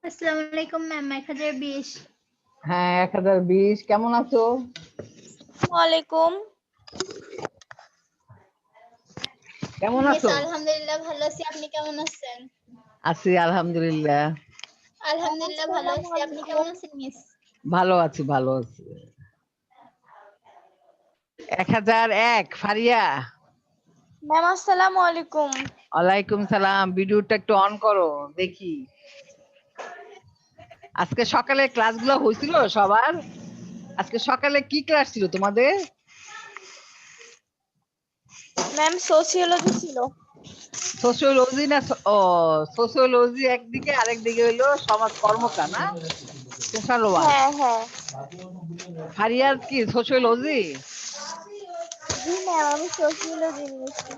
আসসালামু আলাইকুম ম্যাম, 1020। হ্যাঁ 1020। কেমন আছো? ওয়ালাইকুম। কেমন মিস আছো? আলহামদুলিল্লাহ ভালো আছি, আপনি কেমন আছেন? আছি আলহামদুলিল্লাহ। আলহামদুলিল্লাহ ভালো আছি, আপনি কেমন আছেন মিস? ভালো আছি ভালো আছি। 1001 ফারিয়া। ম্যাম আসসালামু আলাইকুম। ওয়ালাইকুম সালাম। ভিডিওটা একটু অন করো দেখি। আজকে সকালে ক্লাসগুলো হয়েছিল সবার? আজকে সকালে কি ক্লাস ছিল তোমাদের? ম্যাম সোশিওলজি ছিল। সোশিওলজি না? সোশিওলজি একদিকে, আরেক দিকে হইলো সমাজ কর্মটা না, সোশ্যাল ওয়ার্ক। হ্যাঁ হ্যাঁ। ফারিয়ার কি সোশিওলজি? জি ম্যাম, আমি সোশিওলজি নিয়েছি।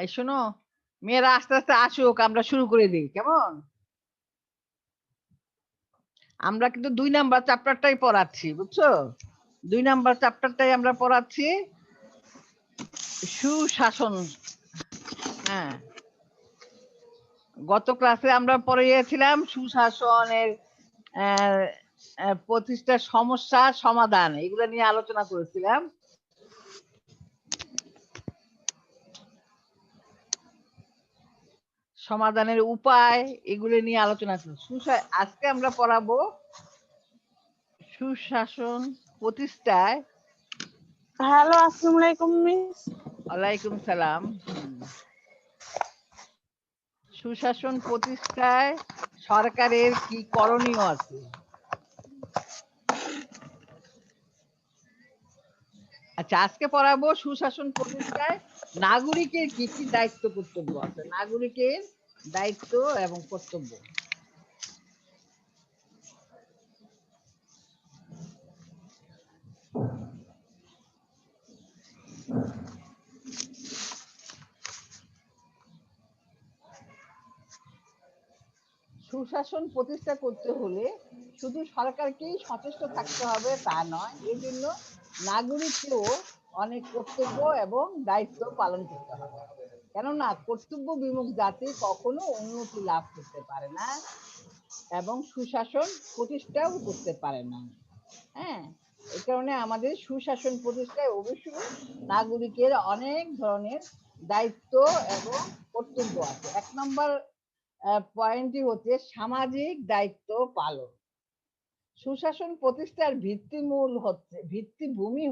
এই শোনো, মেয়েরা আস্তে আস্তে আসুক, আমরা শুরু করে দিই কেমন? আমরা কিন্তু 2 নাম্বার চ্যাপ্টারটাই পড়াচ্ছি, বুঝছো? 2 নাম্বার চ্যাপ্টারটাই আমরা পড়াচ্ছি, সুশাসন। হ্যাঁ, গত ক্লাসে আমরা পড়িয়েছিলাম সুশাসনের প্রতিষ্ঠার সমস্যা সমাধান, এগুলো নিয়ে আলোচনা করেছিলাম। সমাধানের উপায় এগুলো নিয়ে আলোচনা করছি। আজকে আমরা পড়াবো সুশাসন প্রতিষ্ঠায়। হ্যালো, আসসালামু আলাইকুম মিস। ওয়ালাইকুম সালাম। সুশাসন প্রতিষ্ঠায় সরকারের কি করণীয় আছে? আচ্ছা, আজকে পড়াবো সুশাসন প্রতিষ্ঠায় নাগরিকের কি কি দায়িত্ব কর্তব্য আছে, নাগরিকের দায়িত্ব এবং কর্তব্য। সুশাসন প্রতিষ্ঠা করতে হলে শুধু সরকারকেই সচেষ্ট থাকতে হবে তা নয়, এই জন্য নাগরিককেও অনেক কর্তব্য এবং দায়িত্ব পালন করতে হবে। কেননা কর্তব্য বিমুখ জাতি কখনো উন্নতি লাভ করতে পারে না এবং সুশাসন প্রতিষ্ঠাও করতে পারে না। হ্যাঁ, এই কারণে আমাদের সুশাসন প্রতিষ্ঠায় অবশ্যই নাগরিকের অনেক ধরনের দায়িত্ব এবং কর্তব্য আছে। 1 নম্বর পয়েন্টই হচ্ছে সামাজিক দায়িত্ব পালন। সুশাসন প্রতিষ্ঠার ভিত্তিভূমি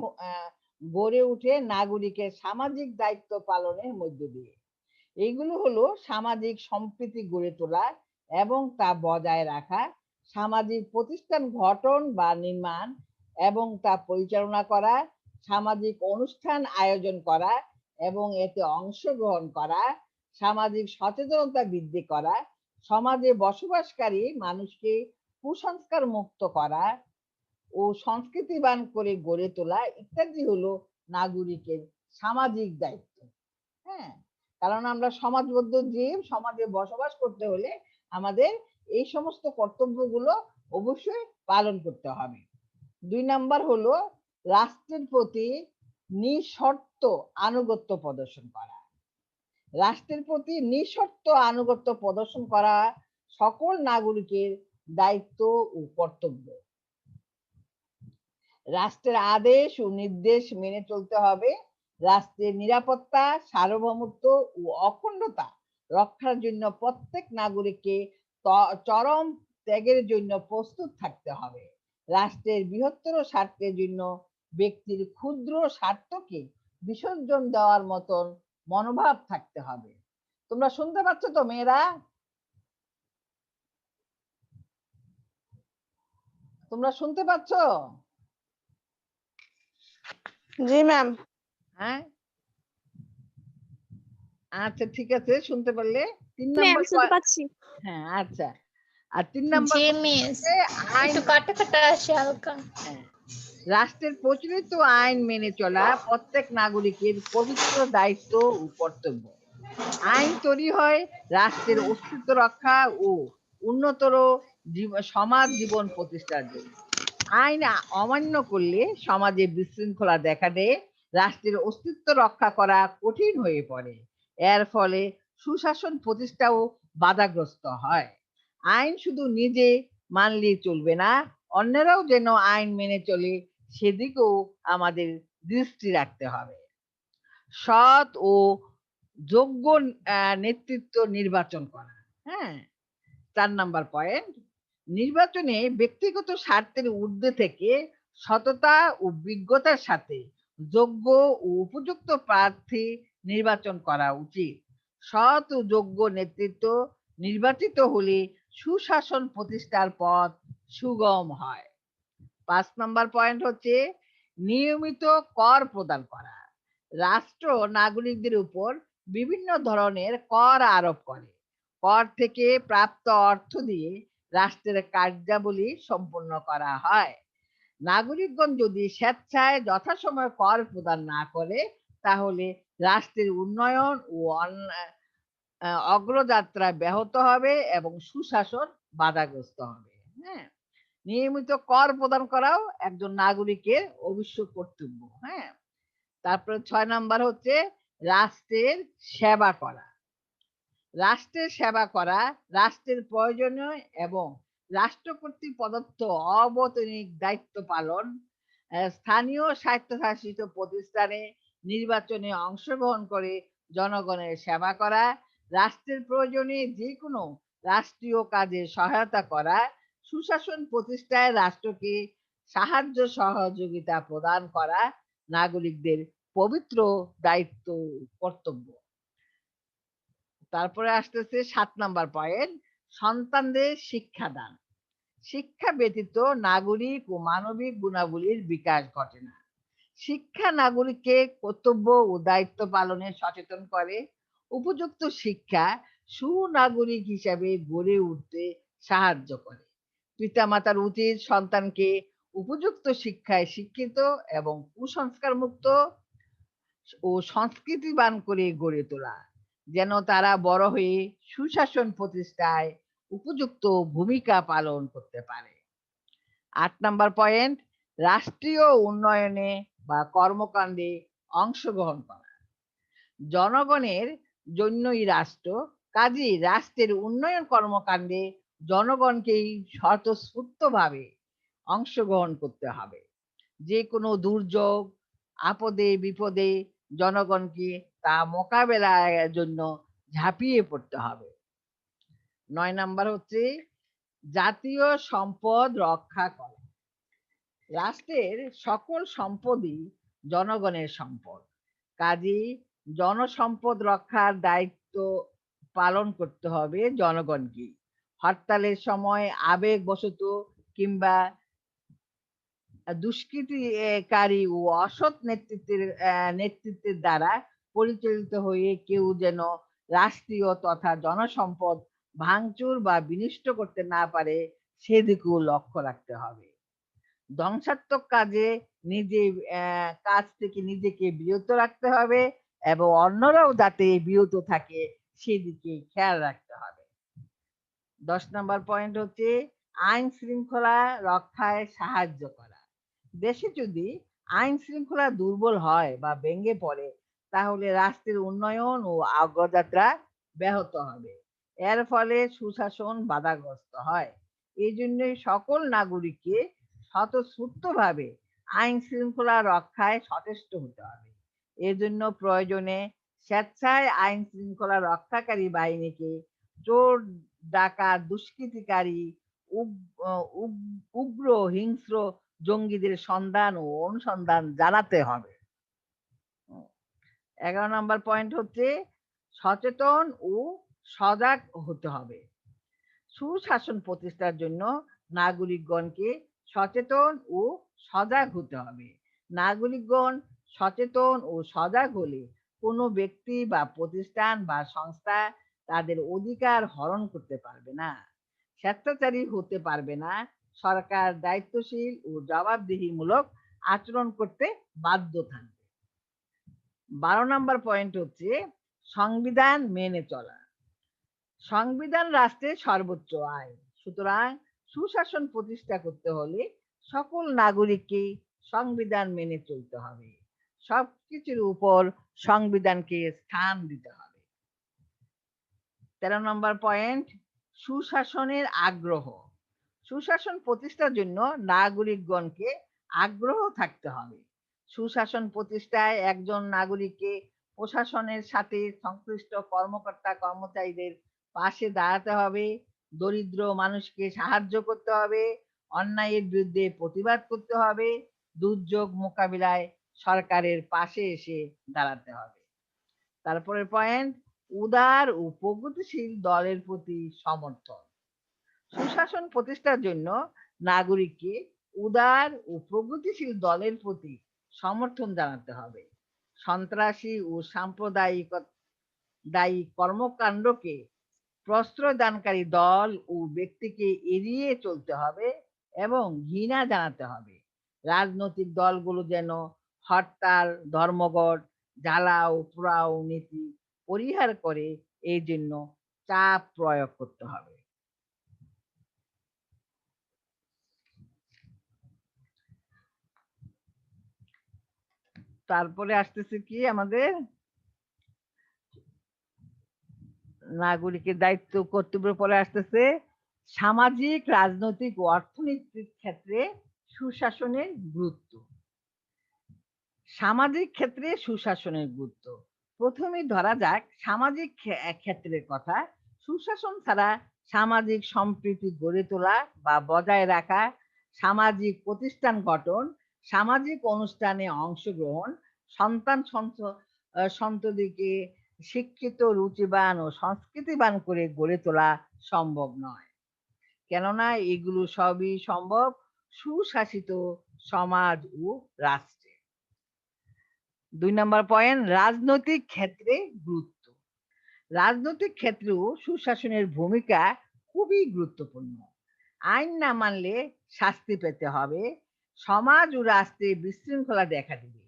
গড়ে উঠে নাগরিকের সামাজিক দায়িত্ব পালনের মধ্য দিয়ে। এইগুলো হলো সামাজিক সম্প্রীতি গড়ে তোলা এবং তা বজায় রাখা, সামাজিক প্রতিষ্ঠান গঠন বা নির্মাণ এবং তা পরিচালনা করা, সামাজিক অনুষ্ঠান আয়োজন করা এবং এতে অংশগ্রহণ করা, সামাজিক সচেতনতা বৃদ্ধি করা, সমাজে বসবাসকারী মানুষকে কুসংস্কার মুক্ত করা ও সংস্কৃতিবান করে গড়ে তোলা ইত্যাদি হলো নাগরিকের সামাজিক দায়িত্ব। হ্যাঁ, কারণ আমরা সমাজবদ্ধ জীব, সমাজে বসবাস করতে হলে আমাদের এই সমস্ত কর্তব্যগুলো অবশ্যই পালন করতে হবে। 2 নাম্বার হলো রাষ্ট্রের প্রতি নিঃশর্ত আনুগত্য প্রদর্শন করা। রাষ্ট্রের প্রতি নিঃশর্ত আনুগত্য প্রদর্শন করা সকল নাগরিকের দায়িত্ব ও কর্তব্য। রাষ্ট্রের আদেশ ও নির্দেশ মেনে চলতে হবে। রাষ্ট্রের নিরাপত্তা, সার্বভৌমত্ব ও অখণ্ডতা রক্ষার জন্য প্রত্যেক নাগরিককে চরম ত্যাগের জন্য প্রস্তুত থাকতে হবে। রাষ্ট্রের বৃহত্তর স্বার্থের জন্য ব্যক্তির ক্ষুদ্র স্বার্থকে বিসর্জন দেওয়ার মতন মনোভাব থাকতে হবে। তোমরা শুনতে পাচ্ছ তো মেয়েরা? তোমরা শুনতে পাচ্ছ? জি ম্যাম। হ্যাঁ, আচ্ছা ঠিক আছে, শুনতে পারলে। 3 ম্যাম নম্বর শুনতে পাচ্ছি। হ্যাঁ, আচ্ছা। আর 3 নম্বর জি মিস, আইন। একটু কাটা কাটা আসে হালকা। হ্যাঁ, রাষ্ট্রের প্রচলিত আইন মেনে চলা প্রত্যেক নাগরিকের পবিত্র দায়িত্ব ও কর্তব্য। আইন তৈরি হয় রাষ্ট্রের অস্তিত্ব রক্ষা ও উন্নতর সমাজ জীবন প্রতিষ্ঠার জন্য। আইন অমান্য করলে সমাজে বিশৃঙ্খলা দেখা দেয়, রাষ্ট্রের অস্তিত্ব রক্ষা করা কঠিন হয়ে পড়ে। এর ফলে সুশাসন প্রতিষ্ঠাও বাধাগ্রস্ত হয়। আইন শুধু নিজে মানলেই চলবে না, অন্যরাও যেন আইন মেনে চলে সেদিকেও আমাদের দৃষ্টি রাখতে হবে। সৎ ও যোগ্য নেতৃত্ব নির্বাচন করা। হ্যাঁ, 4 নাম্বার পয়েন্ট, নির্বাচনে ব্যক্তিগত স্বার্থের ঊর্ধ্বে থেকে সততা ও বিজ্ঞতার সাথে যোগ্য ও উপযুক্ত প্রার্থী নির্বাচন করা উচিত। সৎ ও যোগ্য নেতৃত্ব নির্বাচিত হলে সুশাসন প্রতিষ্ঠার পথ সুগম হয়। 5 নাম্বার পয়েন্ট হচ্ছে নিয়মিত কর প্রদান করা। রাষ্ট্র নাগরিকদের উপর বিভিন্ন ধরনের কর আরোপ করে। কর থেকে প্রাপ্ত অর্থ দিয়ে রাষ্ট্রের কার্যাবলী সম্পন্ন করা হয়। নাগরিকগণ যদি স্বেচ্ছায় যথাসময়ে কর প্রদান না করে, তাহলে রাষ্ট্রের উন্নয়ন ও অগ্রযাত্রা ব্যাহত হবে এবং সুশাসন বাধাগ্রস্ত হবে। হ্যাঁ, নিয়মিত কর প্রদান করাও একজন নাগরিকের অবশ্য কর্তব্য। হ্যাঁ, তারপরে 6 নাম্বার হচ্ছে রাষ্ট্রের সেবা করা। রাষ্ট্রের সেবা করা রাষ্ট্রের প্রয়োজনীয় এবং রাষ্ট্র কর্তৃক প্রদত্ত অবৈতনিক দায়িত্ব পালন, স্থানীয় স্বায়ত্তশাসিত প্রতিষ্ঠানে নির্বাচনে অংশগ্রহণ করে জনগণের সেবা করা, রাষ্ট্রের প্রয়োজনে যে কোনো রাষ্ট্রীয় কাজে সহায়তা করা, সুশাসন প্রতিষ্ঠায় রাষ্ট্রকে সাহায্য সহযোগিতা প্রদান করা নাগরিকদের পবিত্র দায়িত্ব কর্তব্য। তারপরে আসতেছে 7 নাম্বার পয়েন্ট, সন্তানদের শিক্ষাদান। শিক্ষা ব্যতীত নাগরিক ও মানবিক গুণাবলীর বিকাশ ঘটে না। শিক্ষা নাগরিককে কর্তব্য ও দায়িত্ব পালনে সচেতন করে। উপযুক্ত শিক্ষা সুনাগরিক হিসাবে গড়ে উঠতে সাহায্য করে। পিতামাতার উচিত সন্তানকে উপযুক্ত শিক্ষায় শিক্ষিত এবং কুসংস্কার মুক্ত ও সংস্কৃতিবান করে গড়ে তোলা, যেন তারা বড় হয়ে সুশাসন প্রতিষ্ঠায় উপযুক্ত ভূমিকা পালন করতে পারে। 8 নাম্বার পয়েন্ট, রাষ্ট্রীয় উন্নয়নে বা কর্মকাণ্ডে অংশগ্রহণ করা। জনগণের জন্যই রাষ্ট্র, কাজেই রাষ্ট্রের উন্নয়ন কর্মকাণ্ডে জনগণকেই স্বতঃস্ফূর্তভাবে অংশগ্রহণ করতে হবে। যে কোনো দুর্যোগ, আপদে বিপদে জনগণকে তা মোকাবেলার জন্য ঝাঁপিয়ে পড়তে হবে। 9 নাম্বার হচ্ছে জাতীয় সম্পদ রক্ষা করা। রাষ্ট্রের সকল সম্পদই জনগণের সম্পদ, কাজেই জনসম্পদ রক্ষার দায়িত্ব পালন করতে হবে জনগণকে। হরতালের সময় আবেগবশত কিংবা দুষ্কৃতিকারী ও অসৎ নেতৃত্বের দ্বারা পরিচালিত হয়ে কেউ যেন রাষ্ট্রীয় তথা জনসম্পদ ভাঙচুর বা বিনষ্ট করতে না পারে সেদিকেও লক্ষ্য রাখতে হবে। ধ্বংসাত্মক কাজ থেকে নিজেকে বিরত রাখতে হবে এবং অন্যরাও যাতে বিরত থাকে সেদিকে খেয়াল রাখতে হবে। 10 নাম্বার পয়েন্ট হচ্ছে আইন শৃঙ্খলা রক্ষায় সাহায্য করা। দেশে যদি আইন শৃঙ্খলা দুর্বল হয় বা ভেঙে পড়ে, তাহলে রাষ্ট্রের উন্নয়ন ও অগ্রযাত্রা ব্যাহত হবে। এর ফলে সুশাসন বাধাগ্রস্ত হয়। এই জন্যই সকল নাগরিককে স্বতঃস্ফূর্তভাবে আইন শৃঙ্খলা রক্ষায় সচেষ্ট হতে হবে। এজন্য প্রয়োজনে স্বেচ্ছায় আইন শৃঙ্খলা রক্ষাকারী বাহিনীকে চোর, ডাকাত, দুষ্কৃতিকারী উগ্র হিংস্র জঙ্গিদের সন্ধান ও অনুসন্ধান জানাতে হবে। 11 নম্বর পয়েন্ট হচ্ছে সচেতন ও সজাগ হতে হবে। সুশাসন প্রতিষ্ঠার জন্য নাগরিকগণকে সচেতন ও সজাগ হতে হবে। নাগরিকগণ সচেতন ও সজাগ হলে কোনো ব্যক্তি বা প্রতিষ্ঠান বা সংস্থা তাদের অধিকার হরণ করতে পারবে না, স্বেচ্ছাচারী হতে পারবে না। সরকার দায়িত্বশীল ও জবাবদিহিমূলক আচরণ করতে বাধ্য থাকবে। 12 নম্বর পয়েন্ট হচ্ছে সংবিধান মেনে চলা। সংবিধান রাষ্ট্রের সর্বোচ্চ আইন, সুতরাং সুশাসন প্রতিষ্ঠা করতে হলে সকল নাগরিককে সংবিধান মেনে চলতে হবে। সবকিছুর উপর সংবিধানকে স্থান দিতে হবে। 13 নম্বর পয়েন্ট সুশাসনের আগ্রহ। সুশাসন প্রতিষ্ঠার জন্য নাগরিকগণকে আগ্রহ থাকতে হবে। সুশাসন প্রতিষ্ঠায় একজন নাগরিককে প্রশাসনের সাথে সংশ্লিষ্ট কর্মকর্তা কর্মচারীদের পাশে দাঁড়াতে হবে, দরিদ্র মানুষকে সাহায্য করতে হবে, অন্যায়ের বিরুদ্ধে প্রতিবাদ করতে হবে, দুর্যোগ মোকাবিলায় সরকারের পাশে এসে দাঁড়াতে হবে। তারপরের পয়েন্ট উদার ও প্রগতিশীল দলের প্রতি সমর্থন। সুশাসন প্রতিষ্ঠার জন্য নাগরিককে উদার ও প্রগতিশীল দলের প্রতি সমর্থন জানাতে হবে। সন্ত্রাসী ও সাম্প্রদায়িক কর্মকাণ্ডকে প্রশ্রয় দানকারী দল ও ব্যক্তিকে এড়িয়ে চলতে হবে এবং ঘৃণা জানাতে হবে। রাজনৈতিক দলগুলো যেন হরতাল, ধর্মঘট, জ্বালাও পোড়াও নীতি পরিহার করে এই জন্য চাপ প্রয়োগ করতে হবে। তারপরে আসতেছে কি আমাদের নাগরিকের দায়িত্ব কর্তব্যের পরে আসতেছে সামাজিক, রাজনৈতিক ও অর্থনৈতিক ক্ষেত্রে সুশাসনের গুরুত্ব। সামাজিক ক্ষেত্রে সুশাসনের গুরুত্ব প্রথমে ধরা যাক সামাজিক ক্ষেত্রের কথা। সুশাসন ছাড়া সামাজিক সম্প্রীতি গড়ে তোলা বা বজায় রাখা, সামাজিক প্রতিষ্ঠান গঠন, সামাজিক অনুষ্ঠানে অংশগ্রহণ, সন্তান সন্ততিকে শিক্ষিত, রুচিবান ও সংস্কৃতিবান করে গড়ে তোলা সম্ভব নয়। কেননা এগুলো সবই সম্ভব সুশাসিত সমাজ ও রাষ্ট্রে। 2 নম্বর পয়েন্ট রাজনৈতিক ক্ষেত্রে গুরুত্ব। রাজনৈতিক ক্ষেত্রেও সুশাসনের ভূমিকা খুবই গুরুত্বপূর্ণ। আইন না মানলে শাস্তি পেতে হবে, সমাজ ও রাষ্ট্রে বিশৃঙ্খলা দেখা দিবে।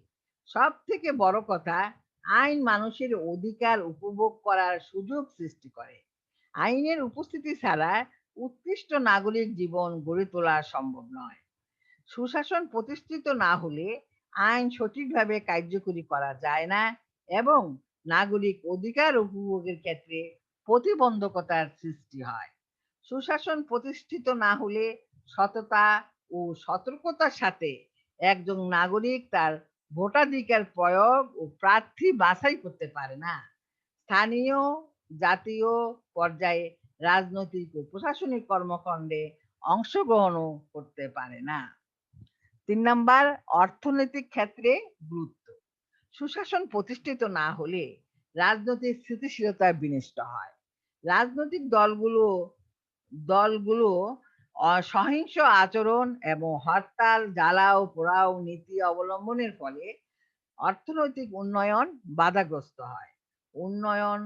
সব থেকে বড় কথা, আইন মানুষের অধিকার উপভোগ করার সুযোগ সৃষ্টি করে। আইনের উপস্থিতি ছাড়া উৎকৃষ্ট নাগরিক জীবন গড়ে তোলা সম্ভব নয়। সুশাসন প্রতিষ্ঠিত না হলে আইন সঠিকভাবে কার্যকরী করা যায় না এবং নাগরিক অধিকার উপভোগের ক্ষেত্রে প্রতিবন্ধকতার সৃষ্টি হয়। সুশাসন প্রতিষ্ঠিত না হলে সততা ও সতর্কতার সাথে একজন নাগরিক তার ভোটাধিকার প্রয়োগ ও প্রার্থী বাছাই করতে পারে না। স্থানীয়, জাতীয় পর্যায়ে রাজনৈতিক ও প্রশাসনিক কর্মকাণ্ডে অংশগ্রহণও করতে পারে না। 3 নাম্বার অর্থনৈতিক ক্ষেত্রে গুরুত্ব। সুশাসন প্রতিষ্ঠিত না হলে রাজনৈতিক স্থিতিশীলতা বিনষ্ট হয়। রাজনৈতিক দলগুলো সহিংস আচরণ এবং হরতাল, জ্বালাও পোড়াও নীতি অবলম্বনের ফলে অর্থনৈতিক উন্নয়ন বাধাগ্রস্ত হয়। উন্নয়ন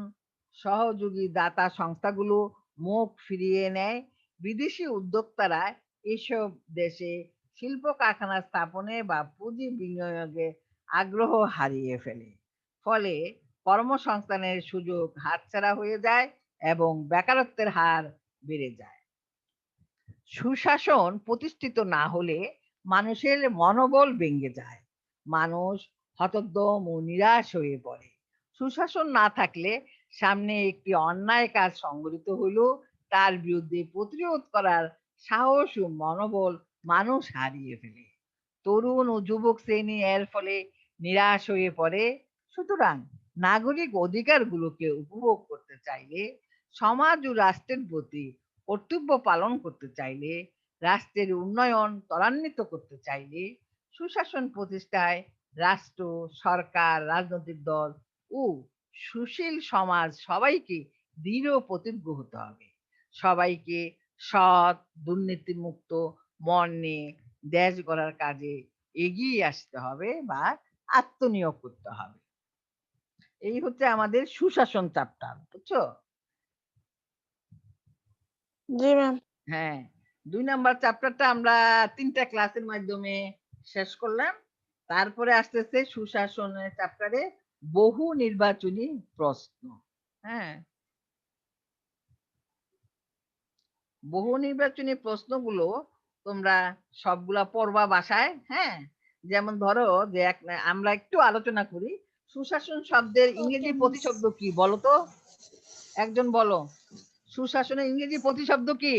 সহযোগী দাতা সংস্থাগুলো মুখ ফিরিয়ে নেয়। বিদেশি উদ্যোক্তারা এসব দেশে শিল্প কারখানা স্থাপনে বা পুঁজি বিনিয়োগে আগ্রহ হারিয়ে ফেলে। ফলে কর্মসংস্থানের সুযোগ হাতছাড়া হয়ে যায় এবং বেকারত্বের হার বেড়ে যায়। সুশাসন প্রতিষ্ঠিত না হলে মানুষের মনোবল ভেঙে যায়, মানুষ হতোদ্যম ও নিরাশ হয়ে পড়ে। সুশাসন না থাকলে সামনে একটি অন্যায় কাজ সংঘটিত হলেও তার বিরুদ্ধে প্রতিরোধ করার সাহস ও মনোবল মানুষ হারিয়ে ফেলে। তরুণ ও যুবক শ্রেণী এর ফলে নিরাশ হয়ে পড়ে। সুতরাং নাগরিক অধিকারগুলোকে উপভোগ করতে চাইলে সমাজ ও রাষ্ট্রের প্রতি কর্তব্য পালন করতে চাইলে, রাষ্ট্রের উন্নয়ন ত্বরান্বিত করতে চাইলে সুশাসন প্রতিষ্ঠায় রাষ্ট্র, সরকার, রাজনৈতিক দল ও সুশীল সমাজ সবাইকে দৃঢ় প্রতিজ্ঞ হতে হবে। সবাইকে সৎ, দুর্নীতিমুক্ত মন নিয়ে দেশ গড়ার কাজে এগিয়ে আসতে হবে বা আত্মনিয়োগ করতে হবে। এই হচ্ছে আমাদের সুশাসন চ্যাপ্টার, বুঝছো? জি ম্যাম। হ্যাঁ, 2 নাম্বার চ্যাপ্টারটা আমরা 3টা ক্লাসের মাধ্যমে শেষ করলাম। তারপরে আসতেছে সুশাসনের চ্যাপ্টারে বহু নির্বাচনী প্রশ্ন। হ্যাঁ, বহু নির্বাচনী প্রশ্নগুলো তোমরা সবগুলা পড়বা বাসায়। হ্যাঁ, যেমন ধরো যে আমরা একটু আলোচনা করি। সুশাসন শব্দের ইংরেজি Okay, প্রতিশব্দ কি বলো তো? একজন বলো, সুশাসনের ইংরেজি প্রতিশব্দ কি?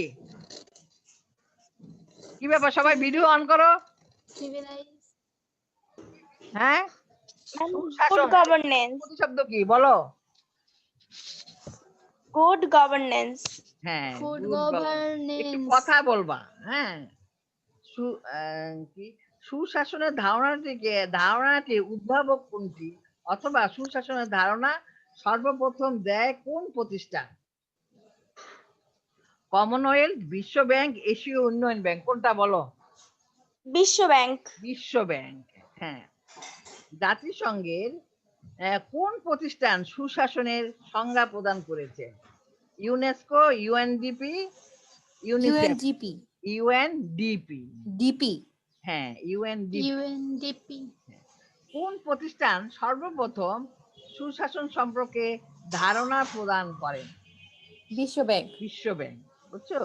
কি ব্যাপার, সবাই ভিডিও অন করো। civilize, হ্যাঁ, গুড সুশাসন গভর্নেন্স। প্রতিশব্দ কি বলো? Good governance. হ্যাঁ, good good governance। একটু governance, কথা বলবা। হ্যাঁ, কি সুশাসনের ধারণাটি উদ্ভাবক কোনটি, অথবা সুশাসনের ধারণা সর্বপ্রথম দেয় কোন প্রতিষ্ঠান? কমনওয়েলথ, বিশ্ব ব্যাংক, এশীয় উন্নয়ন ব্যাংক, কোনটা বলো? বিশ্ব ব্যাংক। বিশ্ব ব্যাংক। হ্যাঁ, জাতিসংঘের কোন প্রতিষ্ঠান সুশাসনের সংজ্ঞা প্রদান করেছে? UNESCO, UNDP, UNICEF? UNGP, UNDP. DP, হ্যাঁ, ইউএনডিপি। UNDP, কোন প্রতিষ্ঠান সর্বপ্রথম সুশাসন সম্পর্কে ধারণা প্রদান করেন? বিশ্ব ব্যাংক, বিশ্ব ব্যাংক। বুঝছো,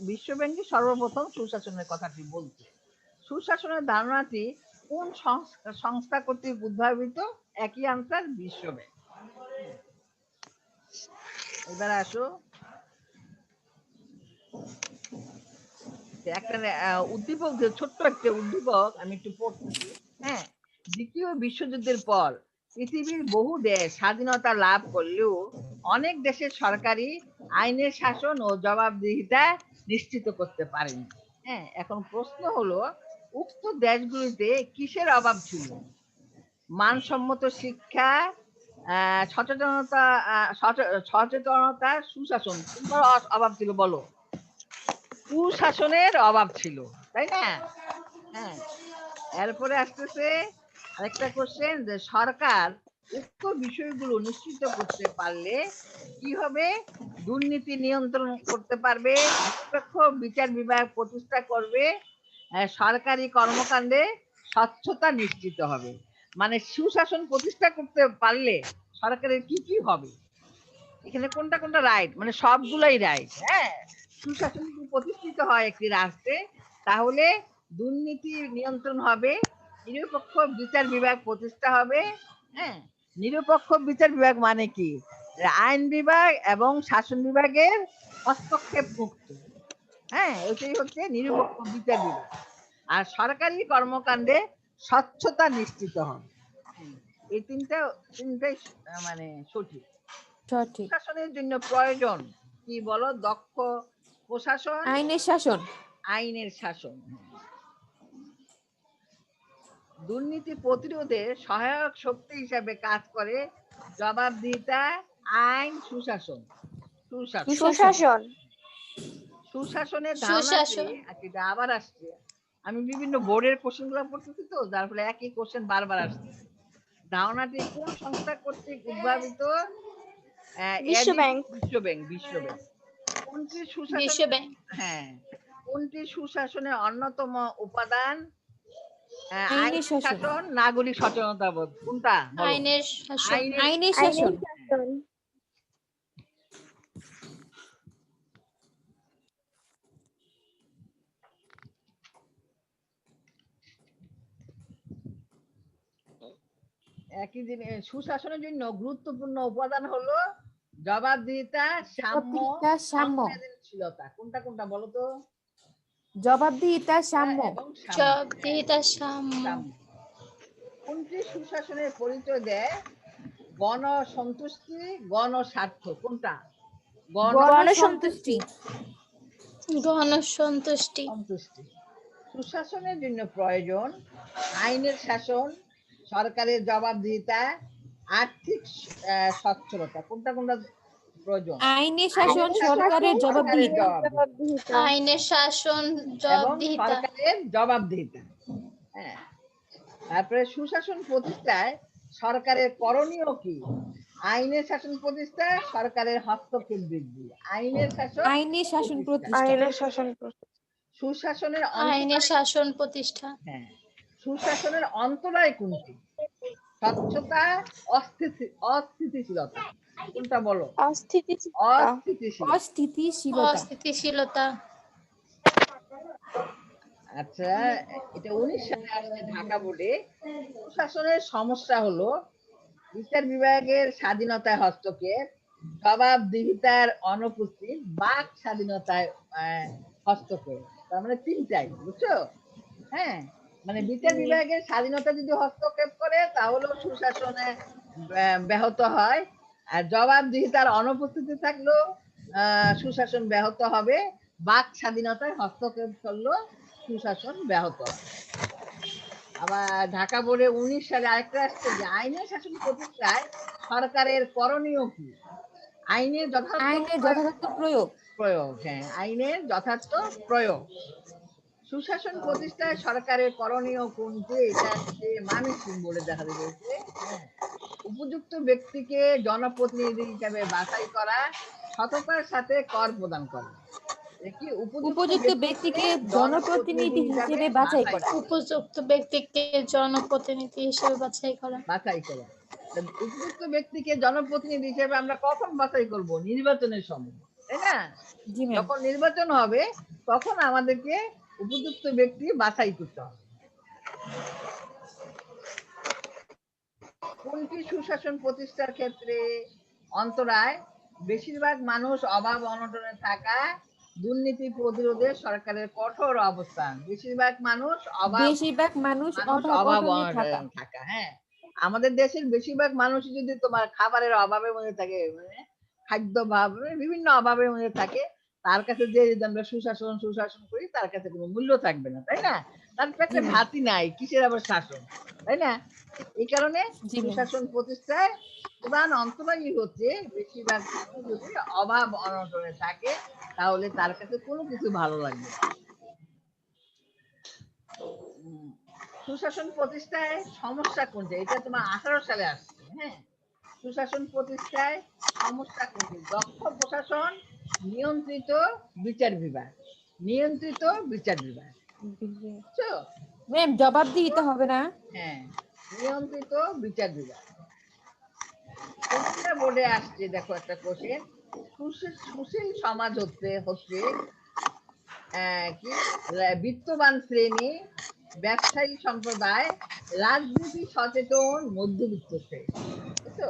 বিশ্ব ব্যাংকই সর্বপ্রথম সুশাসনের কথাটি বলছে। সুশাসনের ধারণাটি কোন সংস্থা কর্তৃক উদ্ভাবিত? একই আনসার, বিশ্ব ব্যাংক। এবার আসো, একটা উদ্দীপক, ছোট্ট একটা উদ্দীপক আমি একটু পড়তেছি। হ্যাঁ, দ্বিতীয় বিশ্বযুদ্ধের পর পৃথিবীর বহু দেশ স্বাধীনতা লাভ করলেও অনেক দেশের সরকারি আইনের শাসন ও জবাবদিহিতা নিশ্চিত করতে পারেনি। হ্যাঁ, এখন প্রশ্ন হলো, উক্ত দেশগুলিতে কিসের অভাব ছিল? মানসম্মত শিক্ষা, সচেতনতা, সচেতনতা, সুশাসন, কোনটার অভাব ছিল বলো? কুশাসনের অভাব ছিল, তাই না? হ্যাঁ, এরপরে আসতেছে আরেকটা কোশ্চেন, যে সরকার উক্ত বিষয়গুলো নিশ্চিত করতে পারলে কি হবে? দুর্নীতি নিয়ন্ত্রণ করতে পারবে, নিরপেক্ষ বিচার বিভাগ প্রতিষ্ঠা করবে, সরকারি কর্মকাণ্ডে স্বচ্ছতা নিশ্চিত হবে। মানে সুশাসন প্রতিষ্ঠা করতে পারলে সরকারের কি কি হবে? এখানে কোনটা কোনটা রাইট? মানে সবগুলাই রাইট। হ্যাঁ, সুশাসন যদি প্রতিষ্ঠিত হয় একটি রাষ্ট্রে, তাহলে দুর্নীতি নিয়ন্ত্রণ হবে, নিরপেক্ষ বিচার বিভাগ প্রতিষ্ঠা হবে। হ্যাঁ, নিরপেক্ষ বিচার বিভাগ মানে কি? আইন বিভাগ এবং শাসন বিভাগের হস্তক্ষেপ মুক্ত। হ্যাঁ, ওইটাই হচ্ছে নিরপেক্ষ বিচার বিভাগ। আর সরকারি কর্মকাণ্ডে স্বচ্ছতা নিশ্চিত হবে। এই তিনটাই মানে সঠিক। সঠিক। প্রশাসনের জন্য প্রয়োজন কি বলো? দক্ষ প্রশাসন, আইনের শাসন, আইনের শাসন। দুর্নীতি প্রতিরোধে সহায়ক শক্তি হিসাবে কাজ করে জবাবদিহিতা, আইন, সুশাসন। সুশাসন। সুশাসনের ধারণাটি এটা আবার আসছে, আমি বিভিন্ন বোর্ডের কোশ্চেন গুলো পড়তেছি তো, যার ফলে একই কোশ্চেন বারবার আসছে। ধারণাটি কোন সংস্থা কর্তৃক উদ্ভাবিত? বিশ্ব ব্যাংক। বিশ্ব ব্যাংক। বিশ্ব ব্যাংক। কোনটি বিশ্ব সুশাসন? ব্যাংক, হ্যাঁ, কোনটি সুশাসনের অন্যতম উপাদান? আইনের শাসন, শাসন, নাগরিক সচেতনতাবোধ, কোনটা বলো? আইনের শাসন, আইনের শাসন। একই জিনিস। সুশাসনের জন্য গুরুত্বপূর্ণ উপাদান হলো জবাবদিহিতা, সাম্য, জবাবদিহিতা, সাম্য। সংবেদনশীলতা। কোনটা কোনটা বলো তো? জবাবদিহিতা, সাম্য। এবং জবাবদিহিতা, সাম্য। কোনটি সুশাসনের পরিচয় দেয়? গণসন্তুষ্টি, গণস্বার্থ, কোনটা? গণসন্তুষ্টি। গণসন্তুষ্টি। সন্তুষ্টি। সুশাসনের জন্য প্রয়োজন আইনের শাসন, সরকারের জবাবদিহিতা, আর্থিক সচ্ছলতা। কোনটা কোনটা প্রয়োজন? আইনের শাসন, আইনের শাসন, সরকারের সরকারের জবাবদিহিতা। জবাবদিহিতা আইনের শাসন, এবং জবাবদিহিতা। সরকারের জবাবদিহিতা। হ্যাঁ, তারপরে সুশাসন প্রতিষ্ঠায় সরকারের করণীয় কি? আইনের শাসন প্রতিষ্ঠা, সরকারের হস্তক্ষেপ বৃদ্ধি। আইনের শাসন আইনের শাসন প্রতিষ্ঠা। প্রতিষ্ঠা। সুশাসনের আইনের অন্তরায়, শাসন প্রতিষ্ঠা। হ্যাঁ, সুশাসনের অন্তরায় কোনটি? স্বচ্ছতা, অস্থিতিশীলতা। কোনটা বলো? অস্থিতিশীলতা। অস্থিতিশীলতা। অস্থিতিশীলতা। আচ্ছা, এটা 19 সালে আসছে ঢাকা বোর্ডে। সুশাসনের সমস্যা হলো বিচার বিভাগের স্বাধীনতায় হস্তক্ষেপ, জবাবদিহিতার অনুপস্থিত, বাক স্বাধীনতায় হস্তক্ষেপ। তার মানে তিনটাই, বুঝছো? হ্যাঁ, মানে বিচার বিভাগের স্বাধীনতা যদি হস্তক্ষেপ করে তাহলেও সুশাসনে ব্যাহত হয়, আর জবাবদিহিতার অনুপস্থিতি থাকলেও সুশাসন ব্যাহত হবে, বাক স্বাধীনতায় হস্তক্ষেপ করলেও সুশাসন ব্যাহত হবে। আবার ঢাকা বোর্ডে 19 সালে আরেকটা আসছে যে আইনের শাসন প্রতিষ্ঠায় সরকারের করণীয় কি? আইনের যথাযথ প্রয়োগ। প্রয়োগ। হ্যাঁ, আইনের যথার্থ প্রয়োগ। সুশাসন প্রতিষ্ঠায় সরকারের করণীয় কোনটি? এটা হচ্ছে ময়মনসিংহ বোর্ডে দেখা গেছে। হ্যাঁ, উপযুক্ত ব্যক্তিকে জনপ্রতিনিধি হিসেবে বাছাই করা, সততার সাথে কর প্রদান করা। কি? উপযুক্ত ব্যক্তিকে জনপ্রতিনিধি হিসেবে বাছাই করা। উপযুক্ত ব্যক্তিকে জনপ্রতিনিধি হিসেবে বাছাই করা। বাছাই করা। উপযুক্ত ব্যক্তিকে জনপ্রতিনিধি হিসেবে আমরা কখন বাছাই করব? নির্বাচনের সময়, তাই না? জি ম্যাম। যখন নির্বাচন হবে তখন আমাদেরকে উপযুক্ত ব্যক্তি বাছাই করতে হবে। কোনটি সুশাসন প্রতিষ্ঠার ক্ষেত্রে অন্তরায়? বেশিরভাগ মানুষ অভাব অনটনে থাকা, দুর্নীতি প্রতিরোধে সরকারের কঠোর অবস্থান। বেশিরভাগ মানুষ অভাব অনটনে থাকা। হ্যাঁ, আমাদের দেশের বেশিরভাগ মানুষ যদি তোমার খাবারের অভাবের মধ্যে থাকে, মানে খাদ্য অভাব, বিভিন্ন অভাবের মধ্যে থাকে, তার কাছে যে যদি আমরা সুশাসন করি তার কাছে কোনো মূল্য থাকবে না, তাই না? তার পেটে ভাতই নাই, কিসের আবার শাসন, তাই না? এই কারণে সুশাসন প্রতিষ্ঠায় প্রধান অন্তরায়ী হচ্ছে বেশিরভাগ মানুষ যদি অভাব অনটনে থাকে তাহলে তার কাছে কোনো কিছু ভালো লাগবে না। সুশাসন প্রতিষ্ঠায় সমস্যা কোনটা? এটা তোমার 18 সালে আসছে। হ্যাঁ, সুশাসন প্রতিষ্ঠায় সমস্যা কোনটি? দক্ষ প্রশাসন, নিয়ন্ত্রিত বিচার বিভাগ। নিয়ন্ত্রিত বিচার বিভাগ, বুঝছো? ম্যাম, জবাবদিহিতা হবে না? হ্যাঁ, নিয়ন্ত্রিত বিচার বিভাগ। কোনটা বোর্ডে আসছে? দেখো একটা কোশ্চেন, সুশীল সমাজ হচ্ছে কি? বিত্তবান শ্রেণী, ব্যবসায়ী সম্প্রদায়, রাজনীতি সচেতন, মধ্যবিত্ত শ্রেণী। বুঝছো?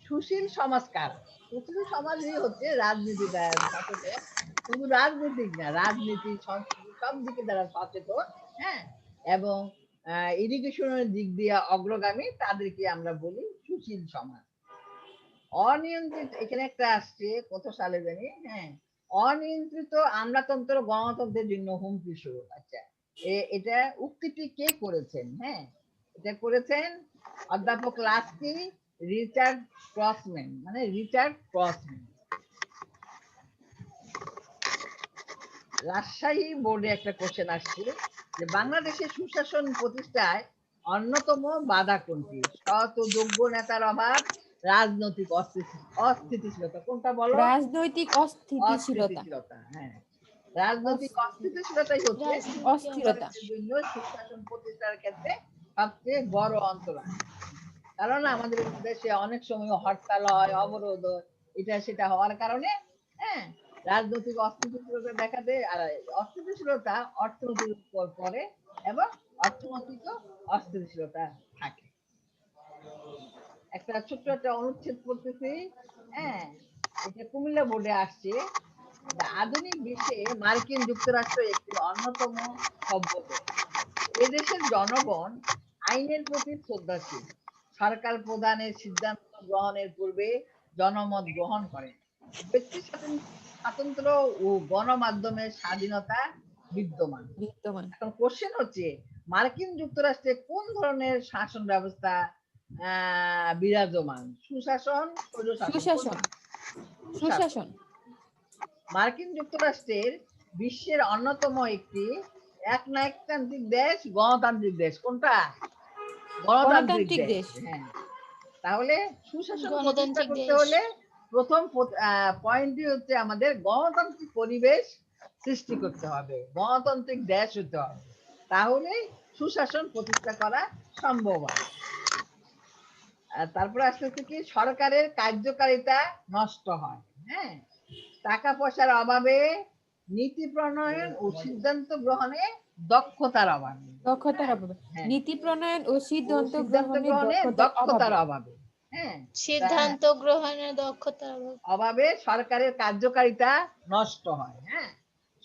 সুশীল সমাজ কার? সুশীল সমাজই হচ্ছে রাজনীতি সচেতন, শুধু রাজনীতিক না, রাজনীতি সংস্কৃতি সব দিকে যারা সচেতন, হ্যাঁ, এবং এডুকেশনের দিক দিয়ে অগ্রগামী, তাদেরকে আমরা বলি সুশীল সমাজ। অনিয়ন্ত্রিত, এখানে একটা আসছে কত সালে জানি, হ্যাঁ, অনিয়ন্ত্রিত আমলাতন্ত্র গণতন্ত্রের জন্য হুমকি স্বরূপ। আচ্ছা, এটা উক্তিটি কে করেছেন? হ্যাঁ, এটা করেছেন অধ্যাপক লাস্কি রিচার্ড ক্রসম্যান, মানে রিচার্ড ক্রসম্যান। রাজশাহী বোর্ডে একটা কোশ্চেন আসছে যে বাংলাদেশে সুশাসন প্রতিষ্ঠায় অন্যতম বাধা কোনটি? সৎ ও যোগ্য নেতার অভাব, রাজনৈতিক অস্থিতিশীলতা। কোনটা বলো? রাজনৈতিক অস্থিতিশীলতা। হ্যাঁ, রাজনৈতিক অস্থিতিশীলতাই হচ্ছে অস্থিরতা জন্য সুশাসন প্রতিষ্ঠার ক্ষেত্রে সবচেয়ে বড় অন্তরায়। কারণ আমাদের দেশে অনেক সময় হরতাল হয়, অবরোধ হয়, এটা সেটা হওয়ার কারণে, হ্যাঁ, রাজনৈতিক অস্থিতিশীলতা দেখা দেয়। আর অস্থিতিশীলতা অর্থনীতির উপর পড়ে এবং অর্থনৈতিক অস্থিতিশীলতা থাকে। একটা ছোট্ট একটা অনুচ্ছেদ পড়তেছি, হ্যাঁ, এটা কুমিল্লা বোর্ডে আসছে। আধুনিক বিশ্বে মার্কিন যুক্তরাষ্ট্র একটি অন্যতম সভ্যতা। এদেশের জনগণ আইনের প্রতি শ্রদ্ধাশীল, সরকার প্রধানের সিদ্ধান্ত গ্রহণের পূর্বে জনমত গ্রহণ করে, ব্যক্তি স্বাতন্ত্র ও গণমাধ্যমের স্বাধীনতা বিদ্যমান। বিদ্যমান। এখন কোশ্চেন হচ্ছে মার্কিন যুক্তরাষ্ট্রে কোন ধরনের শাসন ব্যবস্থা বিরাজমান? সুশাসন, স্বৈরশাসন? সুশাসন। সুশাসন। মার্কিন যুক্তরাষ্ট্রের বিশ্বের অন্যতম একটি একনায়কতান্ত্রিক দেশ, গণতান্ত্রিক দেশ। কোনটা? গণতান্ত্রিক দেশ। হ্যাঁ, তাহলে সুশাসন প্রতিষ্ঠা গণতান্ত্রিক করতে দেশ। হলে প্রথম পয়েন্টই হচ্ছে আমাদের গণতান্ত্রিক পরিবেশ সৃষ্টি করতে হবে, গণতান্ত্রিক দেশ হতে হবে, তাহলে সুশাসন প্রতিষ্ঠা করা সম্ভব হয়। তারপরে আসতে হচ্ছে কি, সরকারের কার্যকারিতা নষ্ট হয়। হ্যাঁ, টাকা পয়সার অভাবে, নীতি প্রণয়ন ও সিদ্ধান্ত গ্রহণে দক্ষতার অভাবে। দক্ষতার অভাবে। হ্যাঁ, নীতি প্রণয়ন ও সিদ্ধান্ত সিদ্ধান্ত গ্রহণে গ্রহণে দক্ষতার অভাবে। অভাবে। হ্যাঁ, সিদ্ধান্ত গ্রহণের দক্ষতার অভাব। অভাবে সরকারের কার্যকারিতা নষ্ট হয়। হ্যাঁ,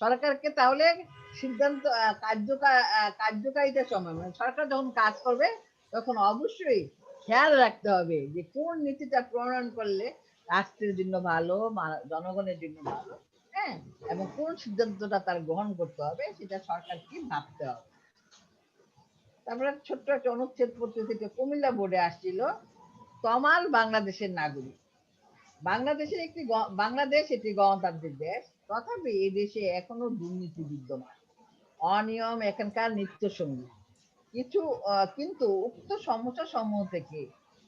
সরকারকে তাহলে সিদ্ধান্ত কার্যকারিতার সময়, মানে সরকার যখন কাজ করবে তখন অবশ্যই খেয়াল রাখতে হবে যে কোন নীতিটা প্রণয়ন করলে রাষ্ট্রের জন্য ভালো, জনগণের জন্য ভালো। হ্যাঁ, এবং কোন সিদ্ধান্তটা তার গ্রহণ করতে হবে সেটা সরকারকে ভাবতে হবে। তারপরে ছোট্ট একটা অনুচ্ছেদ পড়তে থেকে কুমিল্লা বোর্ডে আসছিল, তমাল বাংলাদেশের নাগরিক। বাংলাদেশ একটি গণতান্ত্রিক দেশ, তথাপি এই দেশে এখনো দুর্নীতি বিদ্যমান, অনিয়ম এখানকার নিত্য সঙ্গী। কিন্তু উক্ত সমস্যা সমূহ থেকে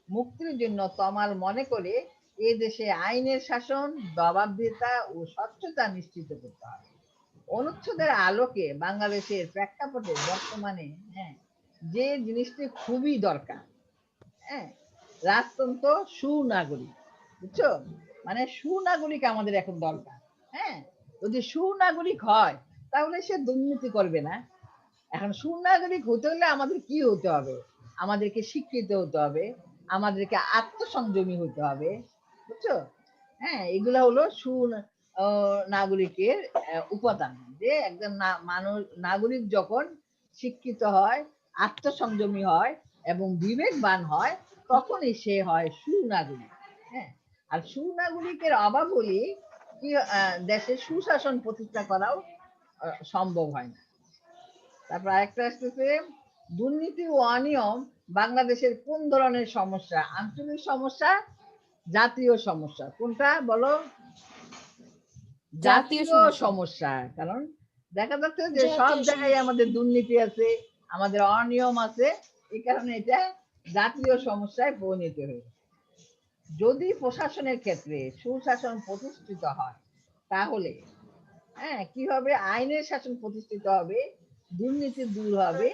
মুক্তির জন্য তমাল মনে করে এ দেশে আইনের শাসন, জবাবদিহিতা ও স্বচ্ছতা নিশ্চিত করতে হবে। অনুচ্ছেদের আলোকে বাংলাদেশের প্রেক্ষাপটে বর্তমানে যে জিনিসটি খুবই দরকার, হ্যাঁ, রাজতন্ত্র, সুনাগরিক। বুঝছো? মানে সুনাগরিক আমাদের এখন দরকার। হ্যাঁ, যদি সুনাগরিক হয় তাহলে সে দুর্নীতি করবে না। এখন সুনাগরিক হতে হলে আমাদের কি হতে হবে? আমাদেরকে শিক্ষিত হতে হবে, আমাদেরকে আত্মসংযমী হতে হবে। বুঝছো? হ্যাঁ, এগুলা হলো নাগরিকের উপাদান। যে একজন নাগরিক যখন শিক্ষিত হয়, আত্মসংযমী হয় এবং বিবেকবান হয়, তখনই সে হয় সুনাগরিক। হ্যাঁ, আর সুনাগরিকের অভাব হলে কি দেশে সুশাসন প্রতিষ্ঠা করাও সম্ভব হয় না। তারপর আরেকটা আসতেছে, দুর্নীতি ও অনিয়ম বাংলাদেশের কোন ধরনের সমস্যা? আঞ্চলিক সমস্যা, জাতীয় সমস্যা? কোনটা বলো? জাতীয় সমস্যা। কারণ দেখা যাচ্ছে যে সব জায়গায় আমাদের দুর্নীতি আছে, আমাদের অনিয়ম আছে, এই কারণে এটা জাতীয় সমস্যায় পরিণত হয়েছে। যদি প্রশাসনের ক্ষেত্রে সুশাসন প্রতিষ্ঠিত হয় তাহলে কি হবে? আইনের শাসন প্রতিষ্ঠিত হবে, দুর্নীতি দূর হবে,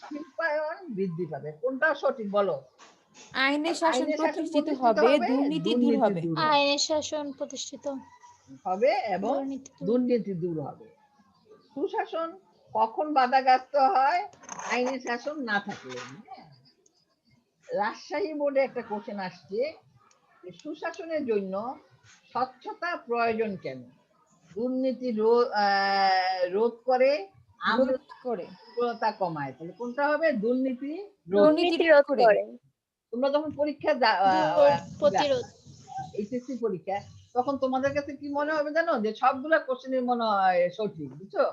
শিল্পায়ন বৃদ্ধি পাবে। কোনটা সঠিক বলো? আইনের শাসন প্রতিষ্ঠিত হবে, দুর্নীতি দূর হবে। আইনের শাসন প্রতিষ্ঠিত হবে এবং দুর্নীতি দূর হবে। সুশাসন কখন বাধাগ্রস্ত হয়? আইনের শাসন না থাকলে। রাজশাহী বোর্ডে একটা কোশ্চেন আসছে, সুশাসনের জন্য স্বচ্ছতা প্রয়োজন কেন? দুর্নীতি রোধ করে, আমূলতা কমায়। তাহলে কোনটা হবে? দুর্নীতি রোধ করে। তোমরা যখন পরীক্ষা প্রতিরোধ, এইচএসসি পরীক্ষা, তখন তোমাদের কাছে কি মনে হবে জানো? যে সবগুলা কোশ্চেনের মনে হয় সঠিক। বুঝছো?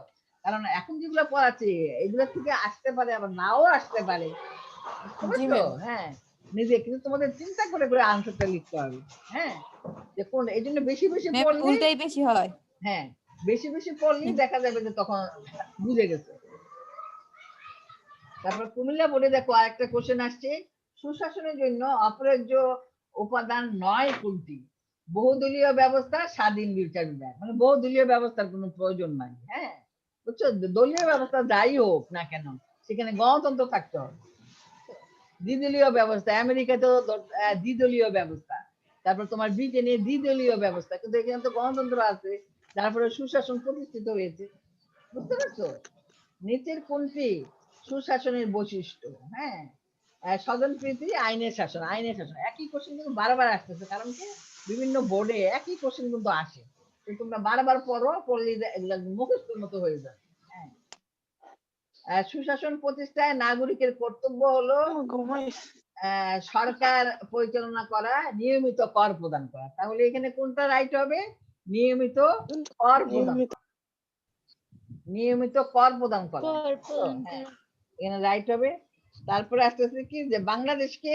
কারণ এখন যেগুলো পড়াচ্ছি এগুলো থেকে আসতে পারে, আবার নাও আসতে পারে। বুঝছো? হ্যাঁ, নিজে কিন্তু তোমাদের চিন্তা করে করে আনসারটা লিখতে হবে। হ্যাঁ, যে কোন, এই জন্য বেশি বেশি পড়লে ভুলটাই বেশি হয়। হ্যাঁ, বেশি বেশি পড়লেই দেখা যাবে যে তখন বুঝে গেছে। তারপর কুমিল্লা বোর্ডে দেখো আরেকটা কোশ্চেন আসছে, সুশাসনের জন্য অপরিহার্য উপাদান 9 কোনটি? বহুদলীয় ব্যবস্থা, স্বাধীন বিচার বিভাগ। মানে বহুদলীয় ব্যবস্থার কোনো প্রয়োজন নাই। হ্যাঁ, বুঝছো? দলীয় ব্যবস্থা যাই হোক না কেন, সেখানে গণতন্ত্র থাকতে হবে। দ্বিদলীয় ব্যবস্থা, আমেরিকাতেও দ্বিদলীয় ব্যবস্থা, তারপর তোমার ব্রিটেনে দ্বিদলীয় ব্যবস্থা, কিন্তু এখানে তো গণতন্ত্র আছে, তারপরে সুশাসন প্রতিষ্ঠিত হয়েছে। বুঝতে পারছো? নিচের কোনটি সুশাসনের বৈশিষ্ট্য? হ্যাঁ, স্বজনপ্রীতি, আইনের শাসন। আইনের শাসন একই কোশ্চেন কিন্তু বারবার আসতেছে, কারণ কি বিভিন্ন বোর্ডে একই কোশ্চেন কিন্তু আসে, তোমরা বারবার পড়লে মুখস্থের মতো হয়ে যায়। হ্যাঁ, সুশাসন প্রতিষ্ঠায় নাগরিকের কর্তব্য হলো সরকার পরিচালনা করা, নিয়মিত কর প্রদান করা। তাহলে এখানে কোনটা রাইট হবে? নিয়মিত কর প্রদান করা। নিয়মিত কর প্রদান করা। কর প্রদান হ্যাঁ, করা। এখানে রাইট হবে। তারপরে আসতেছে কি যে বাংলাদেশকে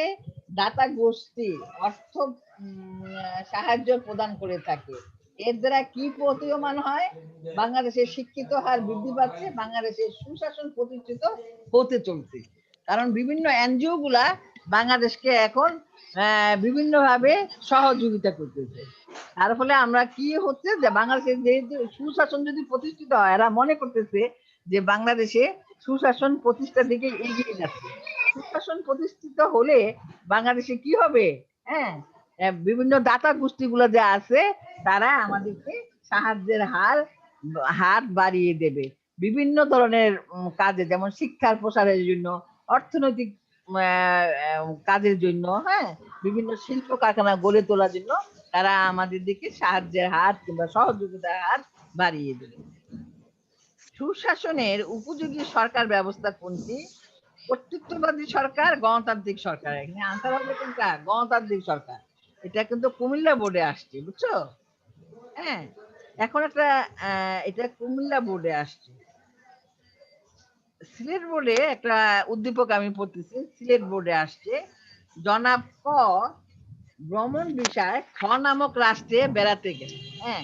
দাতা গোষ্ঠী অর্থ সাহায্য প্রদান করে থাকে। এর দ্বারা কি প্রতীয়মান হয়? বাংলাদেশের শিক্ষিত হার বৃদ্ধি পাচ্ছে, বাংলাদেশের সুশাসন প্রতিষ্ঠিত হতে চলছে। কারণ বিভিন্ন এনজিও গুলা বাংলাদেশকে এখন বিভিন্ন ভাবে সহযোগিতা করতেছে। তার ফলে আমরা কি হচ্ছে যে বাংলাদেশের যেহেতু সুশাসন যদি প্রতিষ্ঠিত হয়, এরা মনে করতেছে যে বাংলাদেশে সুশাসন প্রতিষ্ঠার দিকে এগিয়ে যাচ্ছে। সুশাসন প্রতিষ্ঠিত হলে বাংলাদেশে কি হবে? হ্যাঁ, বিভিন্ন দাতা গোষ্ঠীগুলো যে আছে তারা আমাদেরকে সাহায্যের হাত বাড়িয়ে দেবে বিভিন্ন ধরনের কাজে, যেমন শিক্ষার প্রসারের জন্য, অর্থনৈতিক কাজের জন্য, হ্যাঁ, বিভিন্ন শিল্প কারখানা গড়ে তোলার জন্য তারা আমাদের দিকে সাহায্যের হাত কিংবা সহযোগিতার হাত বাড়িয়ে দেবে। সুশাসনের উপযোগী সরকার ব্যবস্থা কোনটি? কর্তৃত্ববাদী সরকার, গণতান্ত্রিক সরকার। এখানে আনসার হবে কোনটা? গণতান্ত্রিক সরকার। এটা কিন্তু কুমিল্লা বোর্ডে আসছে, বুঝছো? হ্যাঁ, এখন একটা এটা কুমিল্লা বোর্ডে আসছে। সিলেট বোর্ডে একটা উদ্দীপক আমি পড়তেছি, সিলেট বোর্ডে আসছে। জনাব ক ভ্রমণ বিষয় খ নামক রাষ্ট্রে বেড়াতে গেলেন। হ্যাঁ,